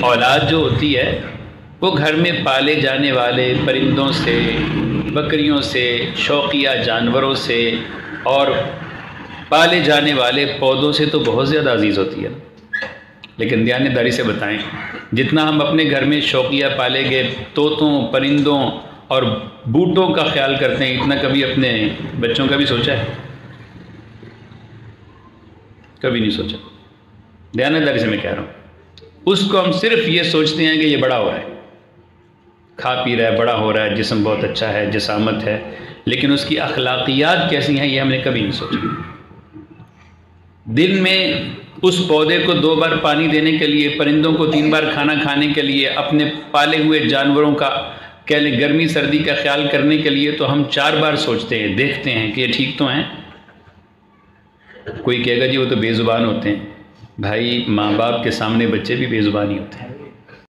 اولاد جو ہوتی ہے وہ گھر میں پالے جانے والے پرندوں سے، بکریوں سے، شوقیہ جانوروں سے اور پالے جانے والے پودوں سے تو بہت زیادہ عزیز ہوتی ہے. لیکن دیانتداری سے بتائیں، جتنا ہم اپنے گھر میں شوقیہ پالے گئے طوطوں، پرندوں اور بوٹوں کا خیال کرتے ہیں، اتنا کبھی اپنے بچوں کا بھی سوچا ہے؟ کبھی نہیں سوچا. دیانتداری سے میں کہہ رہا ہوں، اس کو ہم صرف یہ سوچتے ہیں کہ یہ بڑا ہو رہا ہے، کھا پی رہا ہے، بڑا ہو رہا ہے، جسم بہت اچھا ہے، جسامت ہے، لیکن اس کی اخلاقیات کیسی ہیں یہ ہم نے کبھی نہیں سوچا. دن میں اس پودے کو 2 بار پانی دینے کے لیے، پرندوں کو 3 بار کھانا کھانے کے لیے، اپنے پالے ہوئے جانوروں کا کہہ لیں گرمی سردی کا خیال کرنے کے لیے تو ہم 4 بار سوچتے ہیں، دیکھتے ہیں کہ یہ ٹھیک تو ہیں. کوئی کہے گا جی وہ تو بے زبان ہوتے ہیں. بھائی ماں باپ کے سامنے بچے بھی بے زبان ہی ہوتے ہیں.